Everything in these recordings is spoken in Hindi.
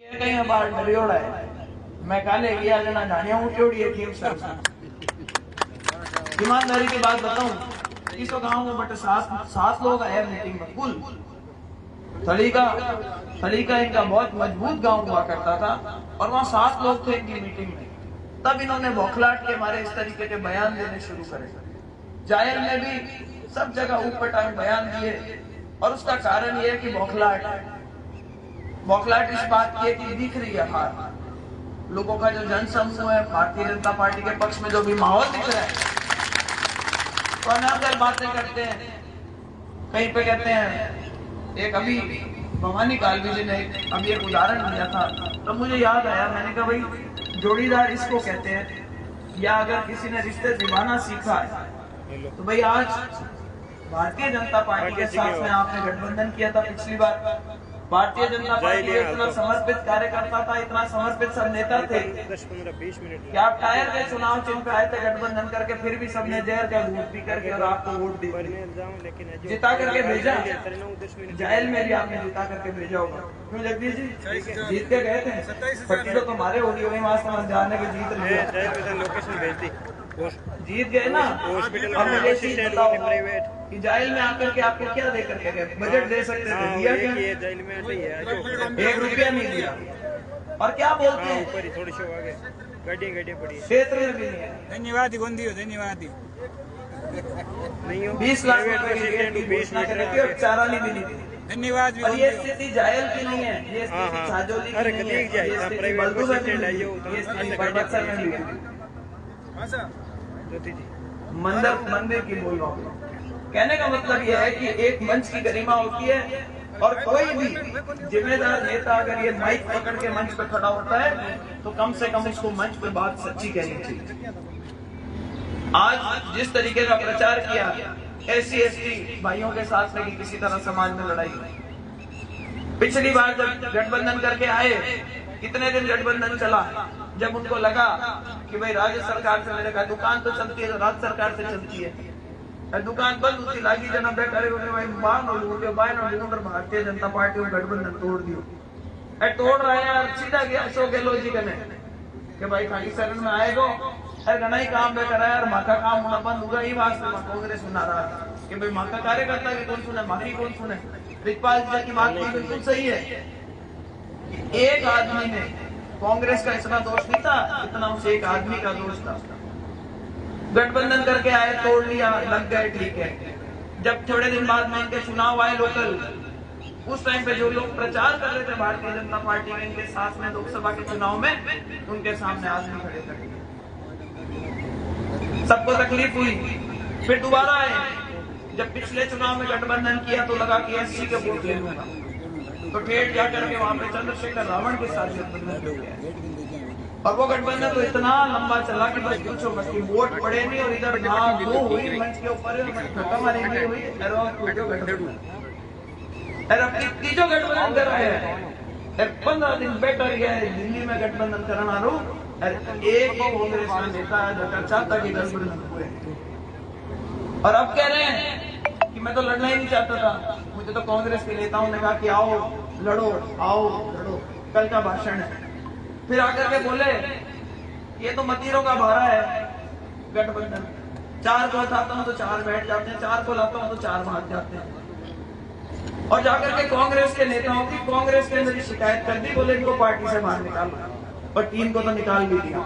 कहीं बार डरियोड़ा है मैं काले गया जना जानिया उठियोड़ी है टीम सर ईमानदारी की बात बताऊं इस गांव में बट सात लोग आए मीटिंग में कुल थलीका इनका बहुत मजबूत गांव हुआ करता था और वहां 7 लोग थे इनकी मीटिंग में। तब इन्होंने बौखलाहट के मारे इस तरीके के बयान देने शुरू करे। जायल में भी सब जगह ऊपर टाइम बयान दिए और उसका कारण यह है कि बौखलाहट इस बात की है कि दिख रही है हार लोगों का जो जनसमूह है भारतीय जनता पार्टी के पक्ष में जो भी माहौल दिख रहा है तो अनागर बातें करते हैं। कहीं पे कहते हैं एक अभी भवानी कालवी जी ने अभी एक उदाहरण दिया था तो मुझे याद आया। मैंने कहा भाई जोड़ीदार इसको कहते हैं या अगर किसी ने रिश्ते निभाना सीखा है तो भाई आज भारतीय जनता पार्टी के साथ में आपने गठबंधन किया था पिछली बार। भारतीय जनता पार्टी के इतना समर्पित कार्यकर्ता था इतना समर्पित सब नेता थे कि आप टायर के चुनाव चिन्ह पे आए थे गठबंधन करके फिर भी सबने जहर का घूट पी करके और आपको वोट दी जिता करके भेजा। जायल में भी आपने जिता करके भेजा होगा क्यों जगदीश जी जीत के गए थे पट्टी तो तुम्हारे होगी वही वहां समझ जाने के जीत लिया जीत गए ना। और मुझे चीज बताओ कि जायल में आकर के आपको क्या दे करके गए बजट दे सकते थे दिया क्या 1 रुपया नहीं दिया और क्या बोलते हैं थोड़ी सी आगे गाड़ी पड़ी क्षेत्र में भी नहीं है। धन्यवाद धन्यवाद 20 लाख रुपए की घोषणा करके और चारा नहीं भी नहीं दी। धन्यवाद। और ये स्थिति जायल की नहीं है ये स्थिति छाजोली की नहीं है ये स्थिति बलदू में भी नहीं है ये स्थिति बड़बक्सर में भी मंदिर की बोल रहा हूँ। कहने का मतलब यह है कि एक मंच की गरिमा होती है और कोई भी जिम्मेदार नेता अगर ये माइक पकड़ के मंच पे खड़ा होता है तो कम से कम उसको मंच पे बात सच्ची कहनी चाहिए। आज जिस तरीके का प्रचार किया SC ST भाइयों के साथ में किसी तरह समाज में लड़ाई पिछली बार जब गठबंधन करके आए कितने दिन गठबंधन चला जब उनको लगा कि भाई राज्य सरकार से मेरे कहा दुकान तो चलती है तो राज्य सरकार से चलती है दुकान बंद होती लगी जना करे भाई बाहर भारतीय जनता पार्टी और गठबंधन तोड़ दियो तोड़ रहा है यार सीधा गया अशोक गहलोत जी कने कि भाई खाली शरण में आएगो अरे घना ही काम पे करा यार माँ का काम होना बंद होगा ही वास्ते में कांग्रेस सुना रहा है कि भाई माँ का कार्यकर्ता भी कौन सुने माँ की कौन सुने। रिजपाल जी की बात बिल्कुल सही है। एक आदमी ने कांग्रेस का इतना दोष नहीं था इतना उस एक आदमी का दोष था। गठबंधन करके आए तोड़ लिया लग गए ठीक है। जब थोड़े दिन बाद में इनके चुनाव आए लोकल उस टाइम पे जो लोग प्रचार कर रहे थे भारतीय जनता पार्टी के इनके साथ में लोकसभा के चुनाव में उनके सामने आदमी खड़े थे सबको तकलीफ हुई। फिर दोबारा आए जब पिछले चुनाव में गठबंधन किया तो लगा कि SC के वोट ले लूंगा तो ठेठ जाकर के वहां पे चंद्रशेखर रावण के साथ गठबंधन हो गया और वो गठबंधन तो इतना लंबा चला कि बस पूछो बस कि वोट पड़े नहीं और इधर भाग दो हुई मंच के ऊपर हुई तीजो गठबंधन कर रहे हैं 15 दिन बैठा गया है दिल्ली में गठबंधन करना रू एक कांग्रेस का नेता है चाहता कि गठबंधन हुए और अब कह रहे हैं कि मैं तो लड़ना ही नहीं चाहता था। मुझे तो कांग्रेस के नेताओं ने कहा कि आओ लड़ो कल का भाषण है। फिर आकर के बोले ये तो मतीरों का भारा है गठबंधन 4 को उठाता हूं तो 4 बैठ जाते हैं 4 को लाता हूं तो 4 भाग जाते हैं। और जाकर के कांग्रेस के नेताओं की कांग्रेस के अंदर शिकायत कर दी बोले इनको पार्टी से बाहर निकालना और 3 को तो निकाल भी दिया।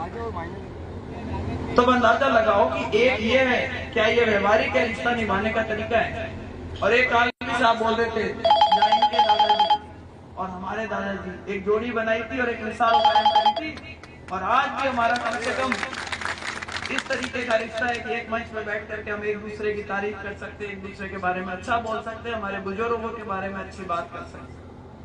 तो अंदाजा लगाओ कि एक ये है क्या ये व्यवहारिक है रिश्ता निभाने का तरीका है। और एक कालवी साहब बोल रहे थे इनके दादाजी और हमारे दादाजी एक जोड़ी बनाई थी और एक मिसाल कायम करी थी और आज भी हमारा कम से कम इस तरीके का रिश्ता है कि एक मंच में बैठ करके हम एक दूसरे की तारीफ कर सकते हैं एक दूसरे के बारे में अच्छा बोल सकते हैं हमारे बुजुर्गों के बारे में अच्छी बात कर सकते हैं।